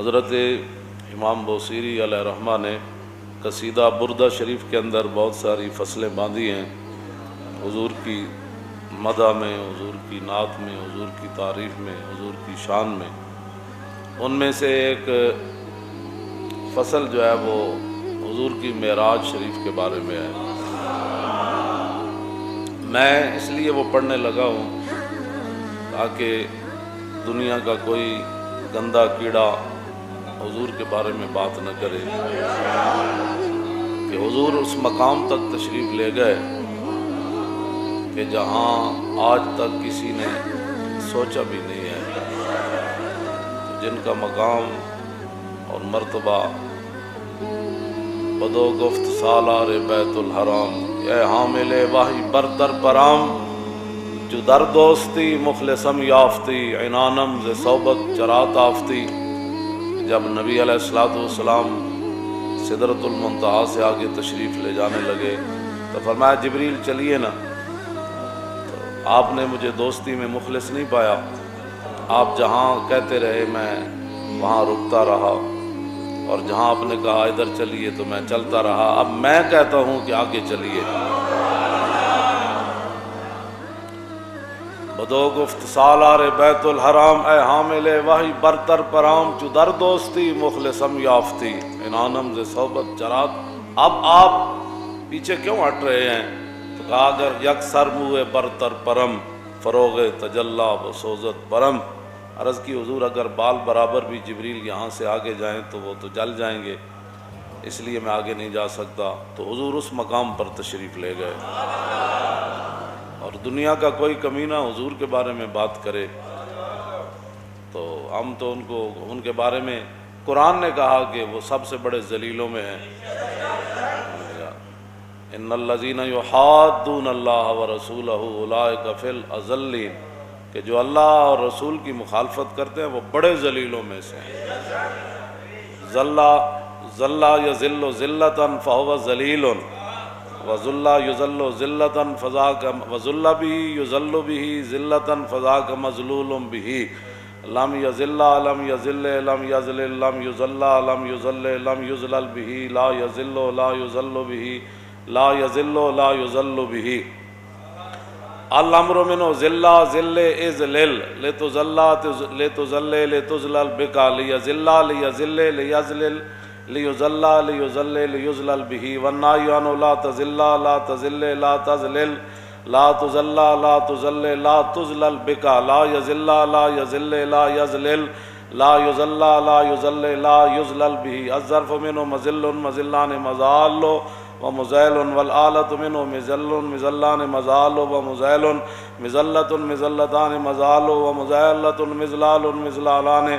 حضرت امام بوصیری علیہ رحمہ نے قصیدہ بردہ شریف کے اندر بہت ساری فصلیں باندھی ہیں، حضور کی مدح میں، حضور کی نعت میں، حضور کی تعریف میں، حضور کی شان میں۔ ان میں سے ایک فصل جو ہے وہ حضور کی معراج شریف کے بارے میں ہے۔ میں اس لیے وہ پڑھنے لگا ہوں تاکہ دنیا کا کوئی گندا کیڑا حضور کے بارے میں بات نہ کرے کہ حضور اس مقام تک تشریف لے گئے کہ جہاں آج تک کسی نے سوچا بھی نہیں ہے، جن کا مقام اور مرتبہ بدو گفت سالار بیت الحرام، اے حامل وحی بردر برام، جو در دوستی مخلصم یافتی، عنانم ز صحبت چرات آفتی۔ جب نبی علیہ السلام سدرۃ المنتہا سے آگے تشریف لے جانے لگے تو فرمایا جبریل چلیے نا، تو آپ نے مجھے دوستی میں مخلص نہیں پایا، آپ جہاں کہتے رہے میں وہاں رکتا رہا، اور جہاں آپ نے کہا ادھر چلیے تو میں چلتا رہا، اب میں کہتا ہوں کہ آگے چلیے۔ بدو گفت سالار بیت الحرام، اے حامل وحی برتر پرام، چو در دوستی مخلصم یافتی، انانم ز صحبت چرات۔ اب آپ پیچھے کیوں ہٹ رہے ہیں؟ تو کہا اگر یک سر موئے برتر پرم، فروغ تجلا و سوزت پرم۔ عرض کی حضور اگر بال برابر بھی جبریل یہاں سے آگے جائیں تو وہ تو جل جائیں گے، اس لیے میں آگے نہیں جا سکتا۔ تو حضور اس مقام پر تشریف لے گئے، اور دنیا کا کوئی کمینہ حضور کے بارے میں بات کرے تو ہم تو ان کے بارے میں، قرآن نے کہا کہ وہ سب سے بڑے ذلیلوں میں ہیں۔ ان الذین یحادون اللہ ورسولہ اولئک فی الاذلین، کہ جو اللہ اور رسول کی مخالفت کرتے ہیں وہ بڑے ذلیلوں میں سے ہیں۔ ذل یذل ذلۃ فہو ذلیل، وذل یذل ذلۃ فذاک، وذل به یذل به ذلۃ فذاک مذلول به، لم یذل لم یذل لم یذلل لم یذل لم یذل لم یذلل به، لا یذل لا یذل به، لا یذل لا یذل به۔ الامر منو ذلہ ذل اذلل، لتذل لتذل لتذلل بک، لیذل لیذل لیذلل لیذل لیذل لیذلل به، والنہی عنہ لا تذل لا تذل لا تذلل لا تذل لا تذل لا تذلل بک، لا یذل لا یذل لا یذلل لا یذل لا یذل لا یذلل به۔ الظرف منه مذل مذلان مذال ومزیل، والآلۃ منه مزل مزلان مزال ومزیل، مزلۃ مزلتان مزال ومزیلۃ مزلال مزلالان،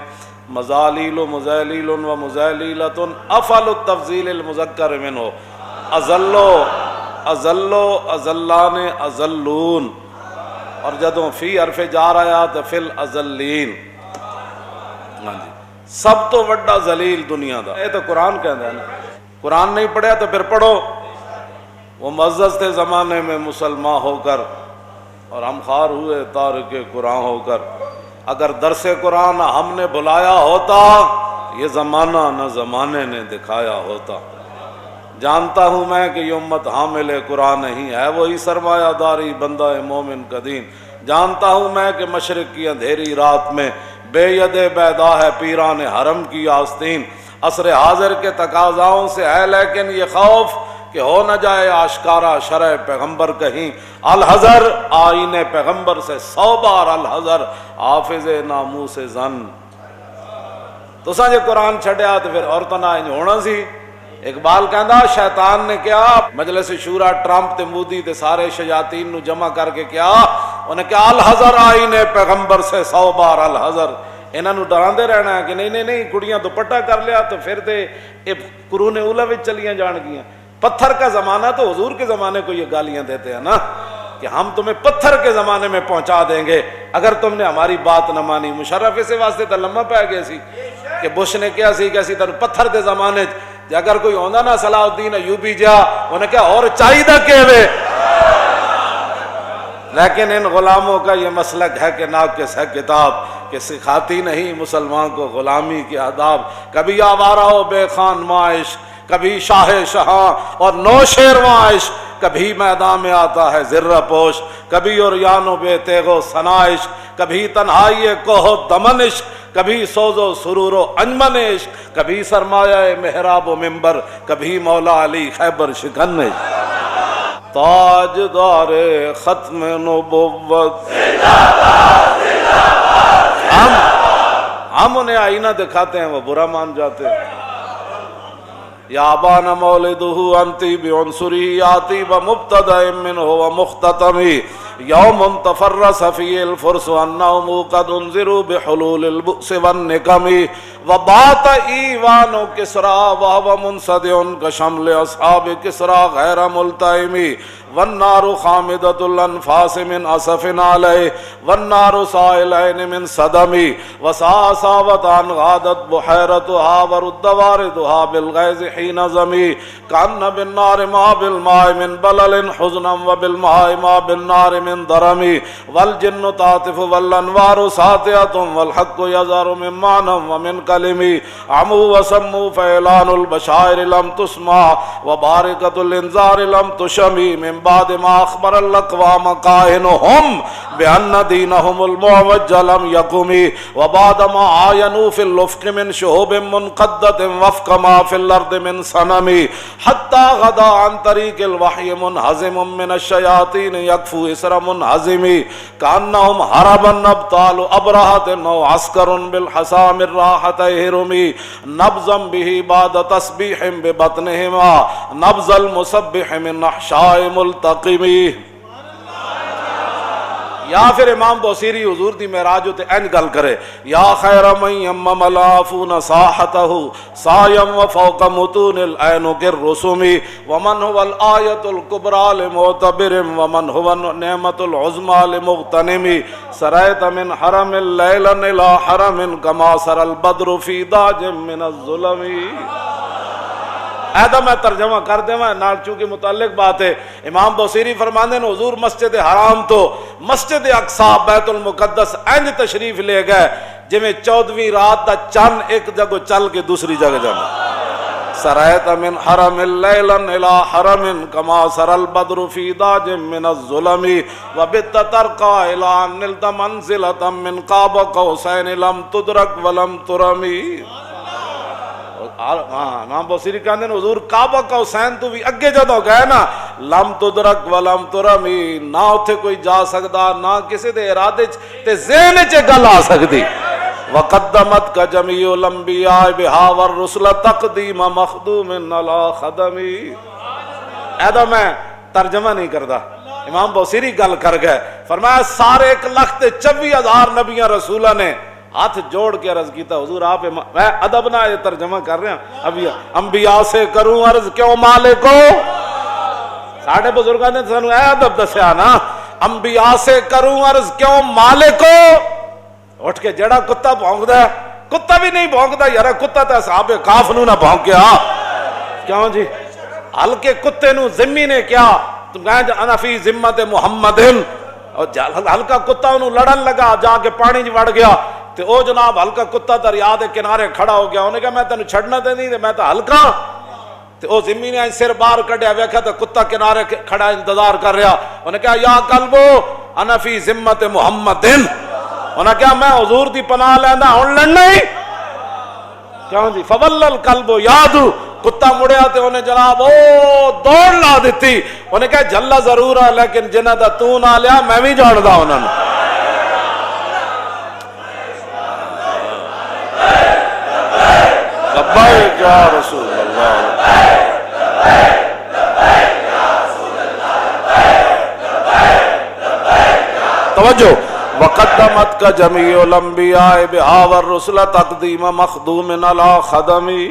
مزالیل مزیلیل ومزیلیلۃ، افعل التفضیل المذکر منه، ازلو ازلو ازلان ازلون، اور جدوں فی حرف جار آیا تو فی الازلین۔ ہاں جی، سب تو وڈا ذلیل دنیا دا، یہ تو قرآن کہتا ہے نا۔ قرآن نہیں پڑھا تو پھر پڑھو۔ وہ معزز تھے زمانے میں مسلمان ہو کر، اور ہم خوار ہوئے تارک قرآن ہو کر۔ اگر درس قرآن ہم نے بلایا ہوتا، یہ زمانہ نہ زمانے نے دکھایا ہوتا۔ جانتا ہوں میں کہ یہ امت حامل قرآن نہیں ہے، وہی سرمایہ داری بندہ مومن کا دین۔ جانتا ہوں میں کہ مشرق کی اندھیری رات میں بے ید بیدا ہے پیران حرم کی آستین۔ عصر حاضر کے تقاضاؤں سے ہے لیکن یہ خوف کہ ہو نہ جائے آشکارا شرع پیغمبر کہیں۔ الحذر آئین پیغمبر سے 100 بار الحذر، حافظ ناموس زن۔ تو سانجے قرآن چھڑیا تو پھر عورتوں نہ انج ہونا سی۔ اقبال کہندا شیطان نے کیا مجلس شورا ٹرمپ تے مودی تے سارے شیاطین نو جمع کر کے کیا، انہیں کہا الحذر آئین پیغمبر سے 100 بار الحذر۔ انہاں نو ڈراندے رہنا ہے کہ نہیں نہیں نہیں، کڑیاں دوپٹہ کر لیا تو پھر تے یہ قرون اولا وچ چلیاں جان گیاں۔ پتھر کا زمانہ تو حضور کے زمانے کو یہ گالیاں دیتے ہیں نا کہ ہم تمہیں پتھر کے زمانے میں پہنچا دیں گے اگر تم نے ہماری بات نہ مانی۔ مشرف اسے واسطے تو لمحہ پہ گئے سی کہ بش نے کیا سی کہ اسی تر پتھر دے زمانے جے اگر کوئی ہوندا نا صلاح الدین ایوبی جا انہیں کیا اور چاہیے کہ لیکن ان غلاموں کا یہ مسلک ہے کہ ناقص ہے کتاب، کہ سکھاتی نہیں مسلمان کو غلامی کے آداب۔ کبھی آوارہ و بے خان معاش، کبھی شاہ شہاں اور نوشیرواں عشق، کبھی میدان میں آتا ہے زرہ پوش، کبھی عریان و بے تیغ و ثنائش، کبھی تنہائی کوہ و دمن عشق، کبھی سوز و سرور و انجمن عشق، کبھی سرمایہ محراب و منبر، کبھی مولا علی خیبر شکن عشق۔ تاجدار ختم نبوت، ہم انہیں آئینہ دکھاتے ہیں، وہ برا مان جاتے ہیں۔ یا بان مولدہ انتی بعنصری آتی بمبتدأ منہ ومختتمی، یوم تفرس فی الفرس انہم قد انذروا بحلول البؤس والنکم، وبات ایوان کسریٰ وہو منصدع کشمل اصحاب کسریٰ غیر ملتئم، والنار خامدۃ الانفاس من اسف علیہ، والنار سائلین من صدم، وساساوتان غادت بحیرتها ورد واردها بالغیظ حین زمی، کان بالنار ما بالماء من بلل حزنا وبالماء ما بالنار من درم، والجن تعطف والانوار ساطعۃ والحق یظہر من معنی ومن کلم، عموا وسموا فاعلان البشائر لم تسمع وبارکۃ الانذار لم تشم، من بعد ما اخبر الاقوام کائنهم بان دینهم المعوج لم يقم، وبعد ما عاینوا في الافق من شهوب منقدۃ وفق ما في الارض من صنم، حتى غدا عن طریق الوحی منہزم من الشیاطین یکفو اسر منہزم، کانهم هربا ابطال ابرهۃ او عسکر بالحصى من راحة هرم، نبضا به بعد تسبیح ببطنهما نبض المسبح من احشاء ملتقمی۔ یا پھر امام بوسیری حضور دی معراج تے این گل کرے، یا خیر من یمم العافون ساحتہ سایم وفوق متون العینق الرسوم، ومن هو الآیۃ الکبریٰ لمعتبر ومن هو النعمۃ العظمیٰ لمغتنم، سریت من حرم لیلا الی حرم کما سر البدر فی داج من الظلم۔ ایدہ میں ترجمہ کر دے میں نال چونکہ متعلق بات ہے۔ امام بوسیری فرماندے نے حضور مسجد حرام تو مسجد اقصی بیت المقدس انج تشریف لے گئے جویں 14ویں رات دا چند ایک جگہ چل کے دوسری جگہ جانا۔ سریت من حرم لیلا الی حرم کما سر البدر فی داج من الظلم، وبت ترقى الی ان نلت منزلۃ من قاب قوسین لم تدرک ولم ترمی۔ امام بوسیری کہندے نے حضور کعبہ قوسین تو بھی اگے جدوں گئے نا، لم تدرک ولم ترمی، نہ اتھے کوئی جا سکدا نہ کسی دے ارادے تے ذہن چ گل آ سکدی۔ وقدمت کا جمیع الانبیاء بہا والرسل تقدیم مخدوم علی خدمی۔ ایدہ میں ترجمہ نہیں کردا، امام بوسیری گل کر گئے، فرمایا سارے 1,24,000 نبیاں رسولہ نے ہاتھ جوڑ کے عرض کیتا حضور آپ، میں ادب نہ یہ ترجمہ کر رہا ہوں، ابھی انبیاء سے کروں عرض کیوں مالکو، ساڑھے بزرگاں نے سانو اے ادب دسیا نا، انبیاء سے کروں عرض کیوں مالکو، اٹھ کے جڑا کتا بھونکدا ہے، کتا بھی نہیں بھونکدا یار، کتا تے اصحاب کاف نو نہ بھونکیا، کیوں جی ہلکے کتے نو ذمی نے کیا، تم کہیں انا فی ذمت محمد، اور ہلکا کتا انہوں لڑن لگا، جا کے پانی وڑ گیا، تے او جناب ہلکا کتا دریا دے کنارے کھڑا ہو گیا، انہیں کہا میں تینوں چھڑنا تے نہیں، میں تو ہلکا، تے او زمین نے سر باہر کڈیا، ویکھا تے کتا کنارے کھڑا انتظار کر رہا، انہیں کہا یا قلبو انا فی ذمت محمد، انہیں کہا میں حضور دی پناہ لینا ہن لڑنا ہی، کیوں جی فول القلب یادو، کتا مڑیا تے انہیں جناب او دوڑ لا دیتی، انہیں کہا جھلا ضرور ہے لیکن جنہ دا تو نہ لیا میں بھی جاڑدا انہوں نے۔ لبیک یا رسول اللہ، توجہ، وقدمت کا جمیع الانبیاء بہا والرسل تقدیم مخدوم علی خدمی،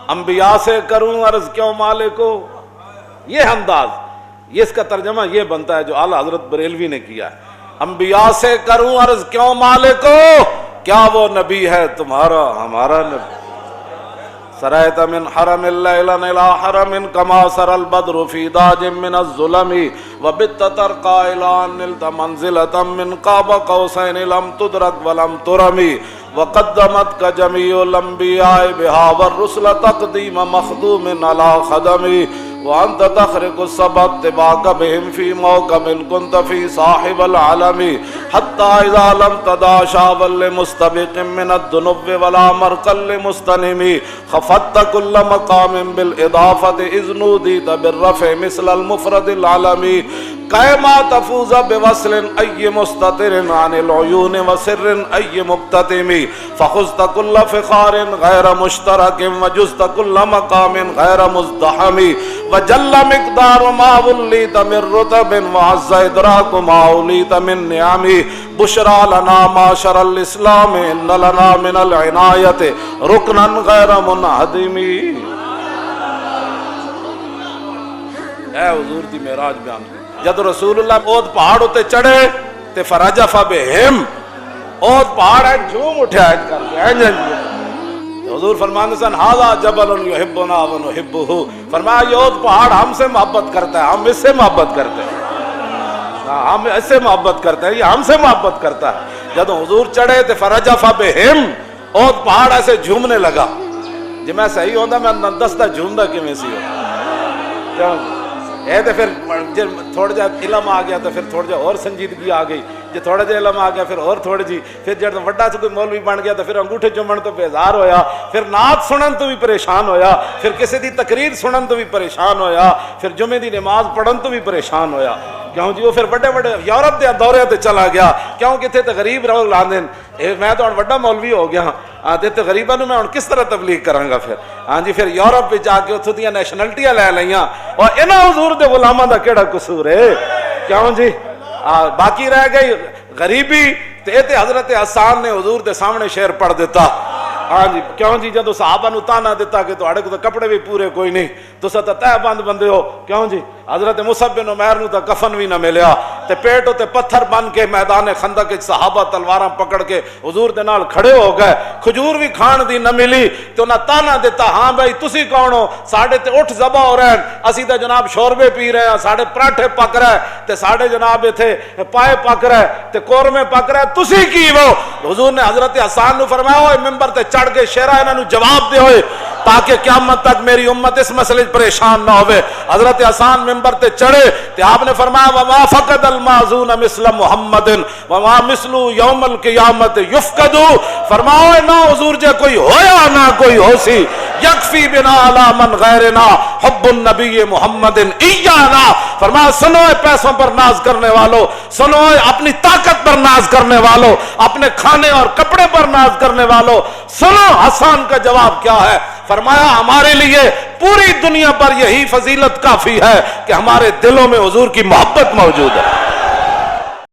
انبیاء سے کروں عرض کیوں مالکو، یہ انداز، یہ اس کا ترجمہ یہ بنتا ہے جو اعلیٰ حضرت بریلوی نے کیا ہے، انبیاء سے کروں عرض کیوں مالکو، کیا وہ نبی ہے تمہارا ہمارا نبی، سريت من حرم الليلا إلى حرم كما سرى البدر في داج من الظلم وبت ترقى إلى أن نلت منزلة من قاب قوسين لم تدرك ولم ترمي وقدمتك جميع الأنبياء بها والرسل تقديم مخدوم على خدمي وأنت تخرق السبت اتباعك بهم في موكب كنت في صاحب العالم حتى إذا لم تدع شابا لمستبق من الذنوب ولا مرقا لمستنم خفضت كل مقام بالإضافة إذ نوديت بالرفع مثل المفرد العالمي كما تفوز بوصل أي مستتر عن العيون وسر أي مكتتم فخذت كل فخار غير مشترك وجزت كل مقام غير مزدحم وجل مقدار ما وليت من رتب وعز إدراك ما وليت من نعم بشرى لنا معشر الإسلام إن لنا من العناية ركنا غير منهدم. اے حضور دی معراج بیان جد رسول اللہ اود پہاڑ ہوتے چڑھے تے فرجف بہم اود پہاڑ ہے جھوم اٹھا ہے کر کے حضور فرمانے سن ھذا جبل یحبنا ونحبہ فرمایا یہ اود پہاڑ ہم سے محبت کرتا ہے ہم اس سے محبت کرتے ہیں ہم اس سے محبت کرتے ہیں یہ ہم سے محبت کرتا ہے. جب حضور چڑھے تے فرجف بہم اود پہاڑ ایسے جھومنے لگا جی میں صحیح ہوندا میں دستا جھومدا کیویں سی ہو کیوں اے تے پھر جب تھوڑا جا علم آ گیا تو پھر تھوڑا جا اور سنجیدگی آ گئی جی تھوڑا جا علم آ گیا پھر اور تھوڑی جی پھر جب وڈا سے کوئی مولوی بن گیا تو پھر انگوٹھے چومن تو بیزار ہویا پھر نعت سنن تو بھی پریشان ہویا پھر کسی دی تقریر سنن تو بھی پریشان ہویا پھر جمعے دی نماز پڑھن تو بھی پریشان ہویا کیوں جی وہ پھر بڑے بڑے یورپ دے دورے تے چلا گیا کیوں کتنے تے غریب رہو لاندن میں تو بڑا مولوی ہو گیا ہاں تے غریباں نوں میں ہن کس طرح تبلیغ کراں گا پھر ہاں جی پھر یورپ وچ جا کے اوتھوں دیاں نیشنلٹیاں لے لئیاں اور انہاں حضور دے غلاماں دا کیڑا قصور ہے کیوں جی باقی رہ گئی غریبی تے حضرت حسان نے حضور دے سامنے شعر پڑھ دیتا ہاں جی کیوں جی جدو صحابہ نو تانا دیتا کہ تہاڈے کو کپڑے بھی پورے کوئی نہیں تساں تے تہ بند بندے ہو کیوں جی حضرت مصعب بن عمیر نو تے کفن بھی نہ ملیا تے پیٹ تے پتھر بن کے میدان خندق وچ صحابہ تلواراں پکڑ کے حضور دے نال کھڑے ہو گئے کھجور بھی کھان دی نہ ملی تے انہاں تانا دیتا ہاں بھائی تسی کون ہو ساڈے تے اٹھ ذبح ہو رہے ہیں اسی تے جناب شوربے پی رہے ہیں ساڈے پراٹھے پک رہے تے ساڈے جناب ایتھے پائے پک رہے تے قورمے پک رہے تسی کی ہو حضور نے حضرت حسان نو فرمایا اوے منبر تے چڑھ کے شیرا انہاں نو جواب دے ہوئے تاکہ قیامت تک میری امت اس مسئلے پریشان نہ ہوئے. حضرت حسان ممبر تے چڑھے تے آپ نے فرمایا وما فقد المعزون مثل محمد وما مثل یوم القیامت یفقد فرماؤ نہ حضور جے کوئی ہویا نہ کوئی ہو سی یکفی بنا علی من غیرنا حب النبی محمد ایانا فرمایا سنو پیسوں پر ناز کرنے والو سنو اپنی طاقت پر ناز کرنے والو اپنے کھانے اور کپڑے پر ناز کرنے والو سنو حسان کا جواب کیا ہے فرمایا ہمارے لیے پوری دنیا پر یہی فضیلت کافی ہے کہ ہمارے دلوں میں حضور کی محبت موجود ہے.